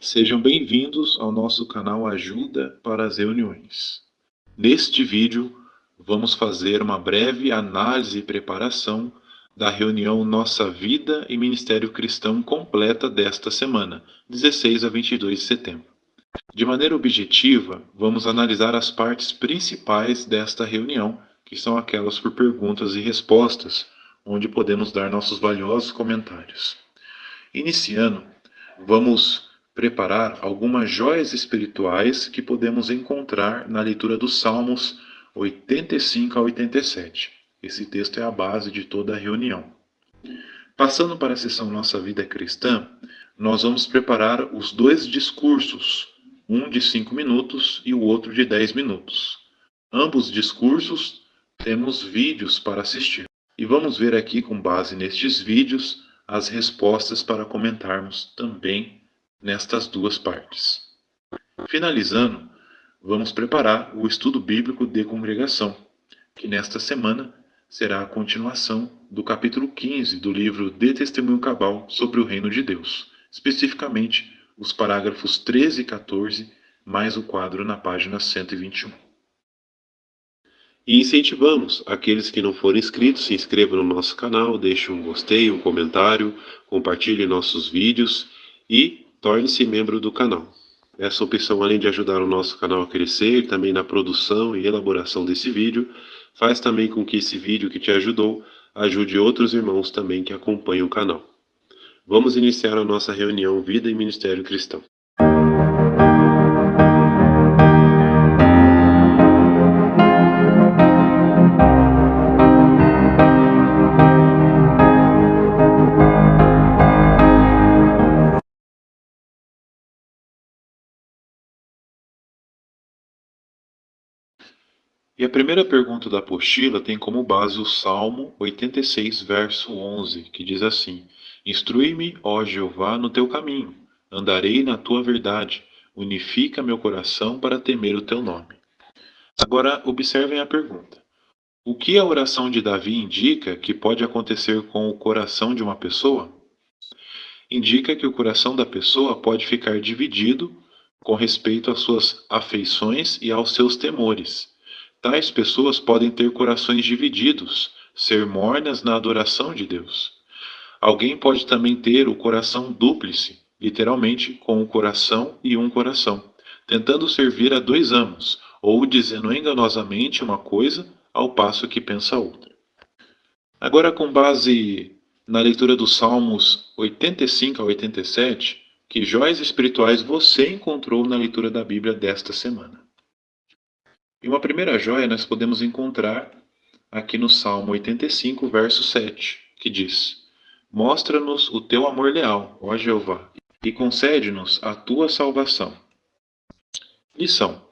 Sejam bem-vindos ao nosso canal Ajuda para as Reuniões. Neste vídeo, vamos fazer uma breve análise e preparação da reunião Nossa Vida e Ministério Cristão completa desta semana, 16 a 22 de setembro. De maneira objetiva, vamos analisar as partes principais desta reunião, que são aquelas por perguntas e respostas, onde podemos dar nossos valiosos comentários. Iniciando, vamos preparar algumas joias espirituais que podemos encontrar na leitura dos Salmos 85 a 87. Esse texto é a base de toda a reunião. Passando para a sessão Nossa Vida Cristã, nós vamos preparar os dois discursos, um de 5 minutos e o outro de 10 minutos. Ambos discursos temos vídeos para assistir. E vamos ver aqui, com base nestes vídeos, as respostas para comentarmos também nestas duas partes. Finalizando, vamos preparar o estudo bíblico de congregação, que nesta semana será a continuação do capítulo 15 do livro De Testemunho Cabal sobre o Reino de Deus, especificamente os parágrafos 13 e 14, mais o quadro na página 121. E incentivamos aqueles que não forem inscritos, se inscrevam no nosso canal, deixem um gostei, um comentário, compartilhem nossos vídeos e torne-se membro do canal. Essa opção, além de ajudar o nosso canal a crescer, também na produção e elaboração desse vídeo, faz também com que esse vídeo que te ajudou ajude outros irmãos também que acompanham o canal. Vamos iniciar a nossa reunião Vida e Ministério Cristão. E a primeira pergunta da apostila tem como base o Salmo 86, verso 11, que diz assim: Instrui-me, ó Jeová, no teu caminho, andarei na tua verdade, unifica meu coração para temer o teu nome. Agora, observem a pergunta. O que a oração de Davi indica que pode acontecer com o coração de uma pessoa? Indica que o coração da pessoa pode ficar dividido com respeito às suas afeições e aos seus temores. Tais pessoas podem ter corações divididos, ser mornas na adoração de Deus. Alguém pode também ter o coração dúplice, literalmente com um coração e um coração, tentando servir a dois amos, ou dizendo enganosamente uma coisa ao passo que pensa outra. Agora, com base na leitura dos Salmos 85 a 87, que joias espirituais você encontrou na leitura da Bíblia desta semana? E uma primeira joia nós podemos encontrar aqui no Salmo 85, verso 7, que diz: Mostra-nos o teu amor leal, ó Jeová, e concede-nos a tua salvação. Lição: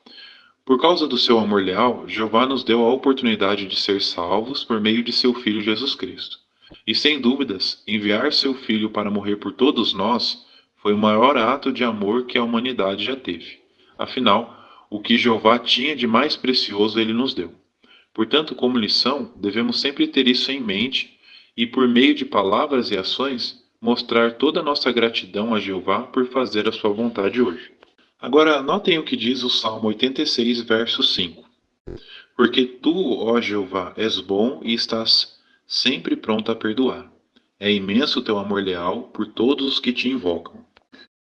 por causa do seu amor leal, Jeová nos deu a oportunidade de ser salvos por meio de seu Filho Jesus Cristo. E sem dúvidas, enviar seu Filho para morrer por todos nós foi o maior ato de amor que a humanidade já teve. Afinal, o que Jeová tinha de mais precioso ele nos deu. Portanto, como lição, devemos sempre ter isso em mente e, por meio de palavras e ações, mostrar toda a nossa gratidão a Jeová por fazer a sua vontade hoje. Agora, notem o que diz o Salmo 86, verso 5. Porque tu, ó Jeová, és bom e estás sempre pronto a perdoar. É imenso o teu amor leal por todos os que te invocam.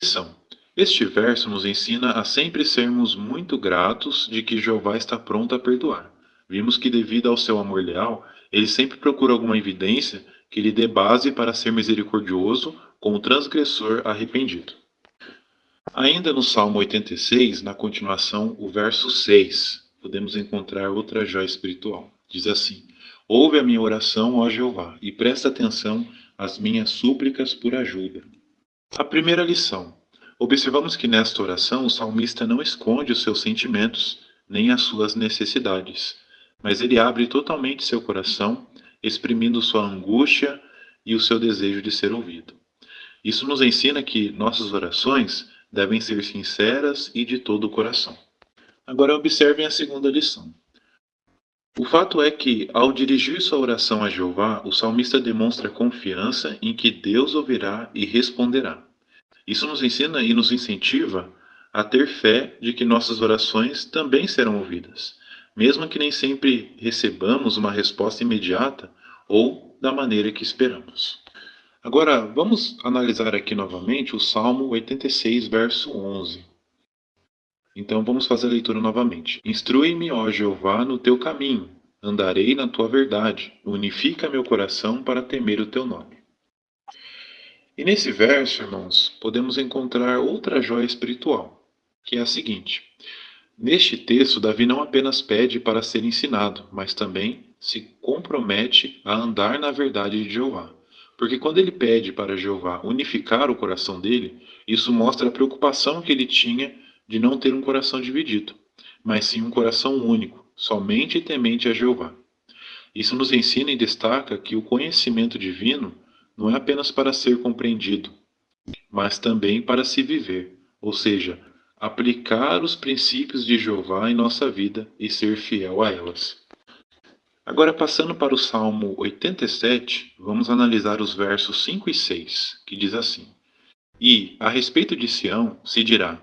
Lição: este verso nos ensina a sempre sermos muito gratos de que Jeová está pronto a perdoar. Vimos que, devido ao seu amor leal, ele sempre procura alguma evidência que lhe dê base para ser misericordioso com o transgressor arrependido. Ainda no Salmo 86, na continuação, o verso 6, podemos encontrar outra joia espiritual. Diz assim: Ouve a minha oração, ó Jeová, e presta atenção às minhas súplicas por ajuda. A primeira lição. Observamos que nesta oração o salmista não esconde os seus sentimentos, nem as suas necessidades, mas ele abre totalmente seu coração, exprimindo sua angústia e o seu desejo de ser ouvido. Isso nos ensina que nossas orações devem ser sinceras e de todo o coração. Agora observem a segunda lição. O fato é que, ao dirigir sua oração a Jeová, o salmista demonstra confiança em que Deus ouvirá e responderá. Isso nos ensina e nos incentiva a ter fé de que nossas orações também serão ouvidas, mesmo que nem sempre recebamos uma resposta imediata ou da maneira que esperamos. Agora, vamos analisar aqui novamente o Salmo 86, verso 11. Então, vamos fazer a leitura novamente. Instrui-me, ó Jeová, no teu caminho, andarei na tua verdade, unifica meu coração para temer o teu nome. E nesse verso, irmãos, podemos encontrar outra joia espiritual, que é a seguinte: neste texto, Davi não apenas pede para ser ensinado, mas também se compromete a andar na verdade de Jeová. Porque quando ele pede para Jeová unificar o coração dele, isso mostra a preocupação que ele tinha de não ter um coração dividido, mas sim um coração único, somente temente a Jeová. Isso nos ensina e destaca que o conhecimento divino não é apenas para ser compreendido, mas também para se viver, ou seja, aplicar os princípios de Jeová em nossa vida e ser fiel a elas. Agora, passando para o Salmo 87, vamos analisar os versos 5 e 6, que diz assim: E, a respeito de Sião, se dirá: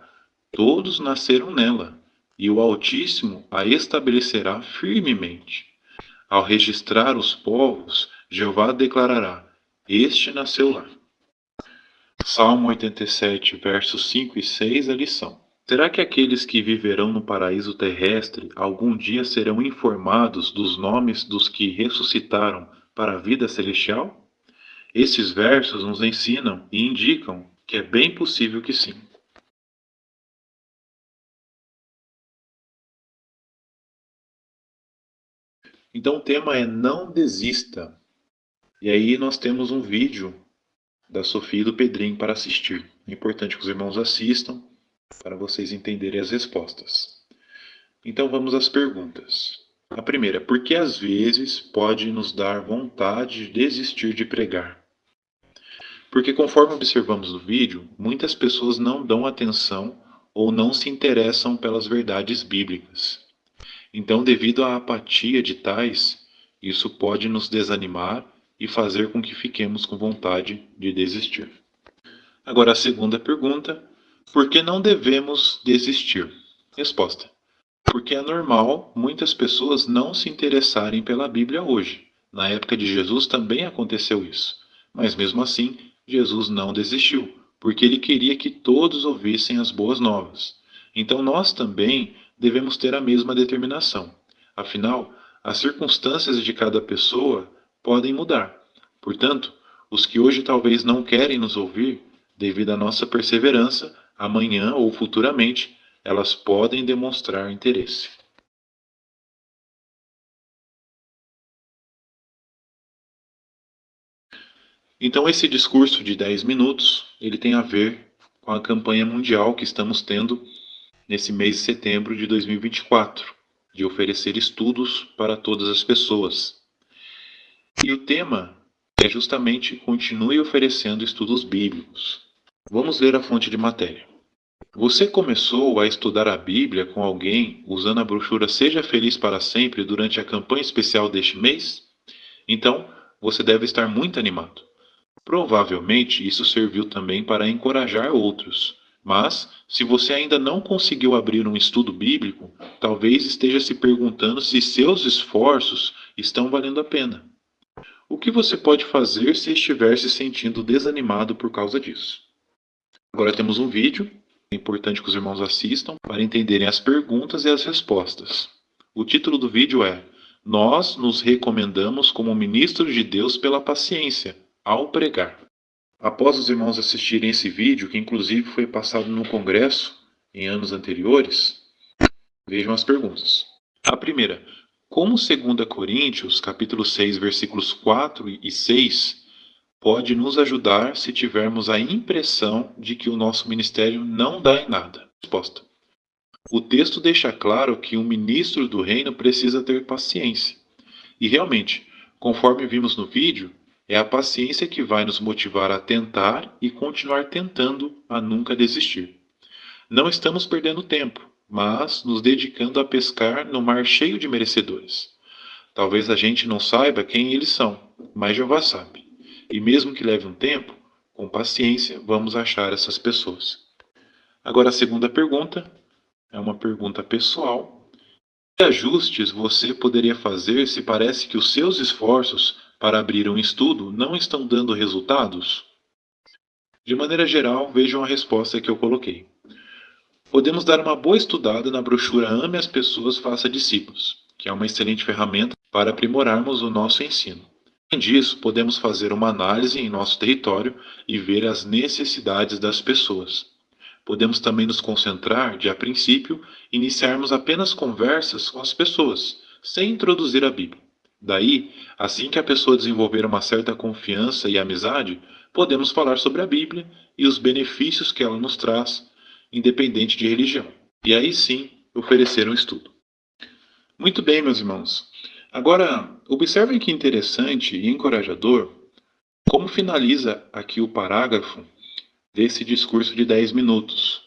todos nasceram nela, e o Altíssimo a estabelecerá firmemente. Ao registrar os povos, Jeová declarará: Este nasceu lá. Salmo 87, versos 5 e 6, a lição. Será que aqueles que viverão no paraíso terrestre algum dia serão informados dos nomes dos que ressuscitaram para a vida celestial? Esses versos nos ensinam e indicam que é bem possível que sim. Então o tema é Não Desista. E aí nós temos um vídeo da Sofia e do Pedrinho para assistir. É importante que os irmãos assistam para vocês entenderem as respostas. Então vamos às perguntas. A primeira, por que às vezes pode nos dar vontade de desistir de pregar? Porque conforme observamos no vídeo, muitas pessoas não dão atenção ou não se interessam pelas verdades bíblicas. Então, devido à apatia de tais, isso pode nos desanimar e fazer com que fiquemos com vontade de desistir. Agora, a segunda pergunta, por que não devemos desistir? Resposta: porque é normal muitas pessoas não se interessarem pela Bíblia hoje. Na época de Jesus também aconteceu isso. Mas mesmo assim, Jesus não desistiu, porque ele queria que todos ouvissem as boas novas. Então nós também devemos ter a mesma determinação. Afinal, as circunstâncias de cada pessoa podem mudar. Portanto, os que hoje talvez não querem nos ouvir, devido à nossa perseverança, amanhã ou futuramente elas podem demonstrar interesse. Então esse discurso de 10 minutos, ele tem a ver com a campanha mundial que estamos tendo nesse mês de setembro de 2024, de oferecer estudos para todas as pessoas. E o tema é justamente continue oferecendo estudos bíblicos. Vamos ver a fonte de matéria. Você começou a estudar a Bíblia com alguém usando a brochura Seja Feliz para Sempre durante a campanha especial deste mês? Então, você deve estar muito animado. Provavelmente isso serviu também para encorajar outros. Mas, se você ainda não conseguiu abrir um estudo bíblico, talvez esteja se perguntando se seus esforços estão valendo a pena. O que você pode fazer se estiver se sentindo desanimado por causa disso? Agora temos um vídeo. É importante que os irmãos assistam para entenderem as perguntas e as respostas. O título do vídeo é Nós nos recomendamos como ministros de Deus pela paciência, ao pregar. Após os irmãos assistirem esse vídeo, que inclusive foi passado no congresso em anos anteriores, vejam as perguntas. A primeira, como 2 Coríntios, capítulo 6, versículos 4 e 6, pode nos ajudar se tivermos a impressão de que o nosso ministério não dá em nada? Resposta. O texto deixa claro que um ministro do reino precisa ter paciência. E realmente, conforme vimos no vídeo, é a paciência que vai nos motivar a tentar e continuar tentando a nunca desistir. Não estamos perdendo tempo, mas nos dedicando a pescar no mar cheio de merecedores. Talvez a gente não saiba quem eles são, mas Jeová sabe. E mesmo que leve um tempo, com paciência, vamos achar essas pessoas. Agora, a segunda pergunta é uma pergunta pessoal. Que ajustes você poderia fazer se parece que os seus esforços para abrir um estudo não estão dando resultados? De maneira geral, vejam a resposta que eu coloquei. Podemos dar uma boa estudada na brochura Ame as Pessoas, Faça Discípulos, que é uma excelente ferramenta para aprimorarmos o nosso ensino. Além disso, podemos fazer uma análise em nosso território e ver as necessidades das pessoas. Podemos também nos concentrar de, a princípio, iniciarmos apenas conversas com as pessoas, sem introduzir a Bíblia. Daí, assim que a pessoa desenvolver uma certa confiança e amizade, podemos falar sobre a Bíblia e os benefícios que ela nos traz, independente de religião. E aí sim, oferecer um estudo. Muito bem, meus irmãos. Agora, observem que interessante e encorajador como finaliza aqui o parágrafo desse discurso de 10 minutos.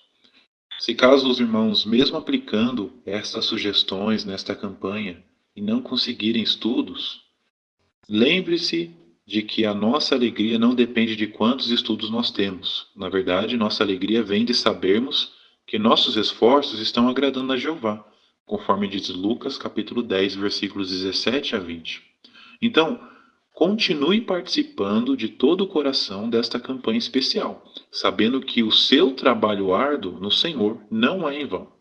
Se caso os irmãos, mesmo aplicando estas sugestões nesta campanha e não conseguirem estudos, lembre-se de que a nossa alegria não depende de quantos estudos nós temos. Na verdade, nossa alegria vem de sabermos que nossos esforços estão agradando a Jeová, conforme diz Lucas capítulo 10, versículos 17 a 20. Então, continue participando de todo o coração desta campanha especial, sabendo que o seu trabalho árduo no Senhor não é em vão.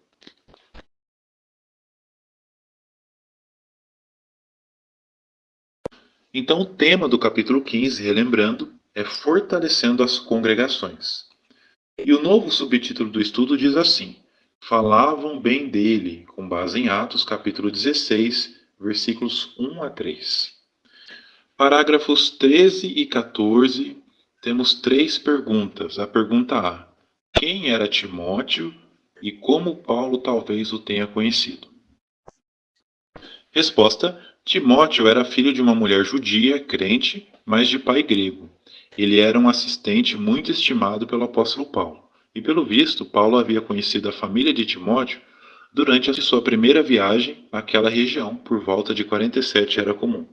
Então, o tema do capítulo 15, relembrando, é Fortalecendo as Congregações. E o novo subtítulo do estudo diz assim: Falavam bem dele, com base em Atos capítulo 16, versículos 1 a 3. Parágrafos 13 e 14, temos três perguntas. A pergunta A: quem era Timóteo e como Paulo talvez o tenha conhecido? Resposta: Timóteo era filho de uma mulher judia, crente, mas de pai grego. Ele era um assistente muito estimado pelo apóstolo Paulo. E pelo visto, Paulo havia conhecido a família de Timóteo durante a sua primeira viagem àquela região, por volta de 47 era comum.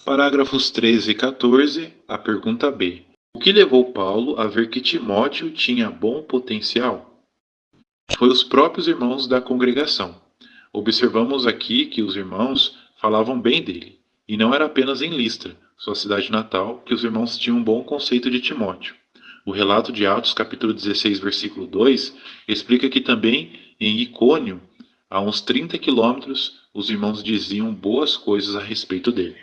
Parágrafos 13 e 14, a pergunta B. O que levou Paulo a ver que Timóteo tinha bom potencial? Foi os próprios irmãos da congregação. Observamos aqui que os irmãos falavam bem dele, e não era apenas em Listra, sua cidade natal, que os irmãos tinham um bom conceito de Timóteo. O relato de Atos, capítulo 16, versículo 2, explica que também em Icônio, a uns 30 quilômetros, os irmãos diziam boas coisas a respeito dele.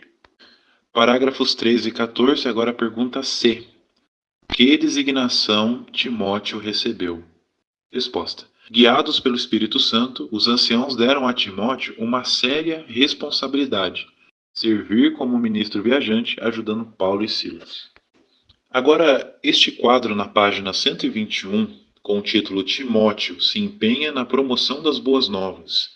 Parágrafos 13 e 14, agora a pergunta C. Que designação Timóteo recebeu? Resposta: guiados pelo Espírito Santo, os anciãos deram a Timóteo uma séria responsabilidade: servir como ministro viajante, ajudando Paulo e Silas. Agora, este quadro na página 121, com o título Timóteo se empenha na promoção das boas novas.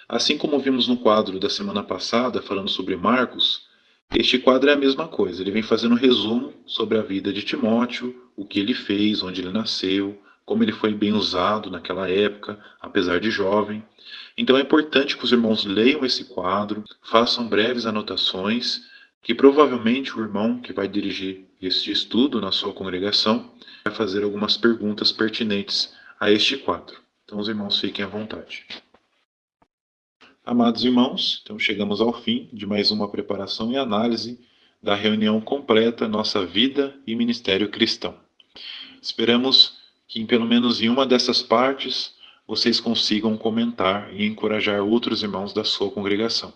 Assim como vimos no quadro da semana passada, falando sobre Marcos, este quadro é a mesma coisa. Ele vem fazendo um resumo sobre a vida de Timóteo, o que ele fez, onde ele nasceu, como ele foi bem usado naquela época, apesar de jovem. Então é importante que os irmãos leiam esse quadro, façam breves anotações, que provavelmente o irmão que vai dirigir este estudo na sua congregação vai fazer algumas perguntas pertinentes a este quadro. Então os irmãos fiquem à vontade. Amados irmãos, então chegamos ao fim de mais uma preparação e análise da reunião completa Nossa Vida e Ministério Cristão. Esperamos que em pelo menos em uma dessas partes vocês consigam comentar e encorajar outros irmãos da sua congregação.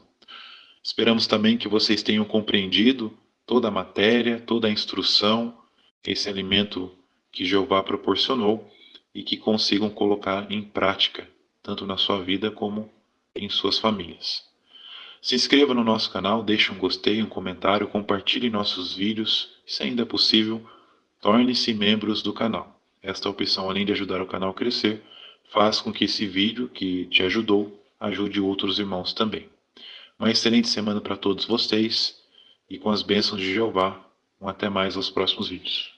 Esperamos também que vocês tenham compreendido toda a matéria, toda a instrução, esse alimento que Jeová proporcionou e que consigam colocar em prática, tanto na sua vida como em suas famílias. Se inscreva no nosso canal, deixe um gostei, um comentário, compartilhe nossos vídeos e, se ainda é possível, torne-se membros do canal. Esta opção, além de ajudar o canal a crescer, faz com que esse vídeo que te ajudou, ajude outros irmãos também. Uma excelente semana para todos vocês e com as bênçãos de Jeová, até mais aos próximos vídeos.